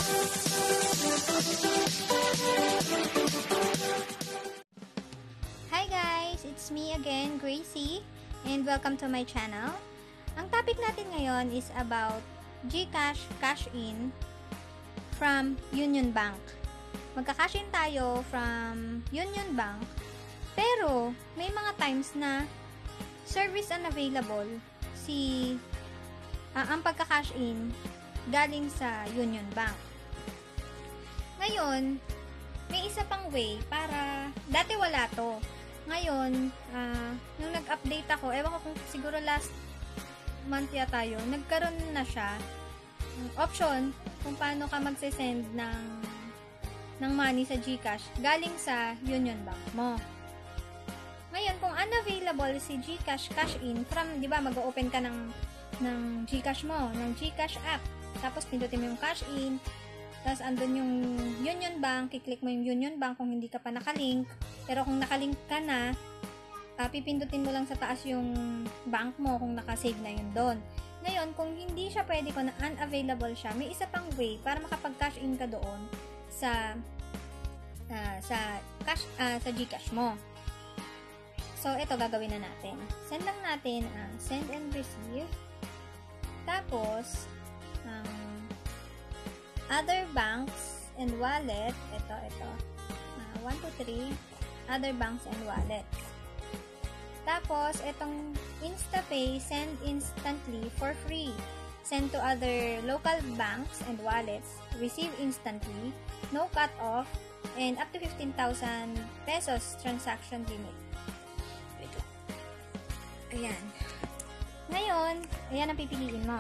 Hi guys! It's me again, Gracie, and welcome to my channel. Ang topic natin ngayon is about GCash cash-in from Union Bank. Magka-cash in tayo from Union Bank, pero may mga times na service unavailable ang pagka-cash in galing sa Union Bank. Ngayon, may isa pang way para, dati wala to. Ngayon, nung nag-update ako, ewan ko kung siguro last month yata yun, nagkaroon na siya option kung paano ka magse-send ng money sa GCash galing sa Union Bank mo. Ngayon, kung unavailable si GCash cash-in from, di ba, mag-open ka ng GCash mo, ng GCash app, tapos pindutin mo yung cash-in, tapos andun yung Union Bank, kiklik mo yung Union Bank kung hindi ka pa nakalink. Pero kung nakalink ka na, pipindutin mo lang sa taas yung bank mo kung nakasave na yun doon. Ngayon, kung hindi siya pwede ko na unavailable siya, may isa pang way para makapag-cash in ka doon sa GCash mo. So, ito gagawin na natin. Send lang natin ang send and receive. Tapos, other banks and wallet, ito, 1, 2, 3, other banks and wallets. Tapos, itong InstaPay, send instantly for free. Send to other local banks and wallets, receive instantly, no cut-off, and up to 15,000 pesos transaction limit. Ayan. Ngayon, ayan ang pipiliin mo.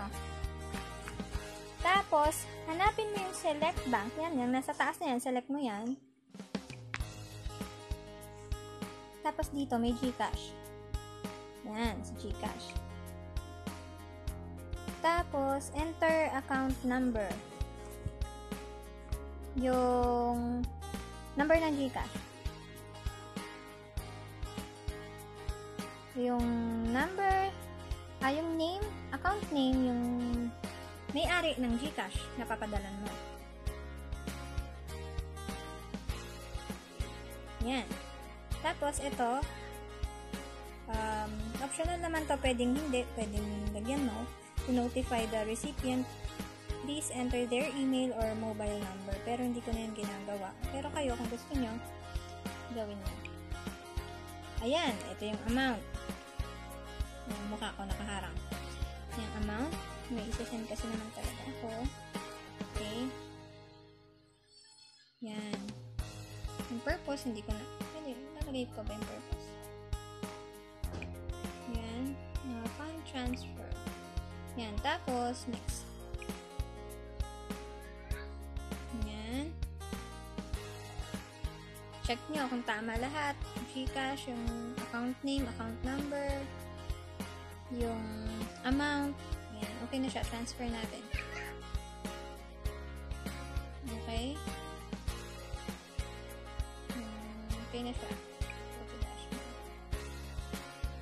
Tapos, hanapin mo yung select bank. Yan, yung nasa taas na yan. Select mo yan. Tapos dito, may GCash. Yan, sa GCash. Tapos, enter account number. Yung number ng GCash. Yung number, yung name, account name, yung may-ari ng GCash na papadalan mo. Yan. Tapos, ito, optional naman to, pwedeng hindi, pwedeng lagyan mo, to notify the recipient, please enter their email or mobile number. Pero hindi ko na yan ginagawa. Pero kayo, kung gusto nyo, gawin nyo. Ayan, ito yung amount. Yung mukha ko nakaharang. Yung amount, may isa-send kasi naman talaga ako. Okay. Yan. Yung purpose, hindi ko na, nalagay ko ba yung purpose? Yan. Fund transfer. Yan. Tapos, next. Yan. Check nyo kung tama lahat. GCash, yung account name, account number, yung amount. Yan. Okay na siya. Transfer natin. Okay. Okay na siya.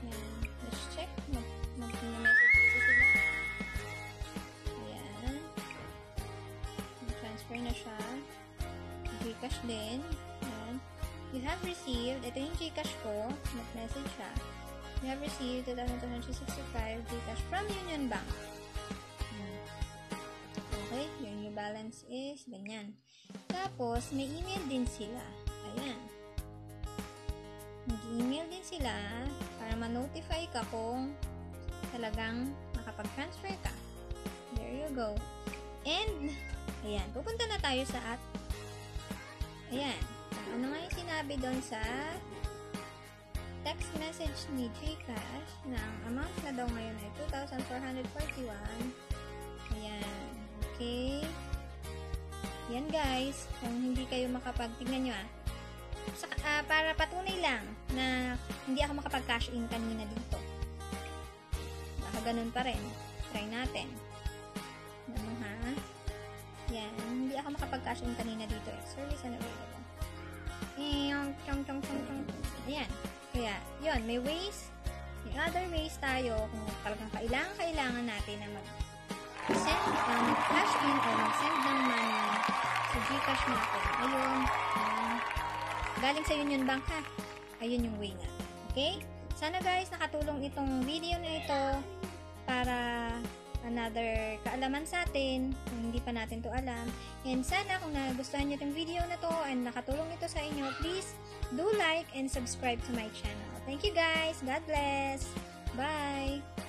Yan. Let's check. Mag-message ko sila. Ayan. Transfer na siya. GCash din. Ayan. You have received. Ito yung GCash ko. Mag-message siya. You have received 2,265 GCash from Union Bank. Okay. Your new balance is ganyan. Tapos, may email din sila. Ayan. Mag-email din sila para ma-notify ka kung talagang nakapag-transfer ka. There you go. And, ayan, pupunta na tayo sa ayan. Ano nga yung sinabi doon sa text message ni GCash na ang amount na daw ngayon ay 2,441. Ayan. Okay. Yan guys. Kung hindi kayo makapagtignan nyo para patunay lang na hindi ako makapag-cash in kanina dito. Baka ganun pa rin. Try natin. Ano ha? Yan. Hindi ako makapag-cash in kanina dito. Service unavailable. Ayan. Kaya, yun. May ways. May other ways tayo kung talagang kailangan natin na mag-send, mag-cash in or mag-send ng money Gcash natin. Ayun. Galing sa Union Bank ha. Ayun yung way nga. Okay? Sana guys, nakatulong itong video na ito para another kaalaman sa atin kung hindi pa natin to alam. And sana kung nagustuhan nyo itong video na to and nakatulong ito sa inyo, please do like and subscribe to my channel. Thank you guys. God bless. Bye.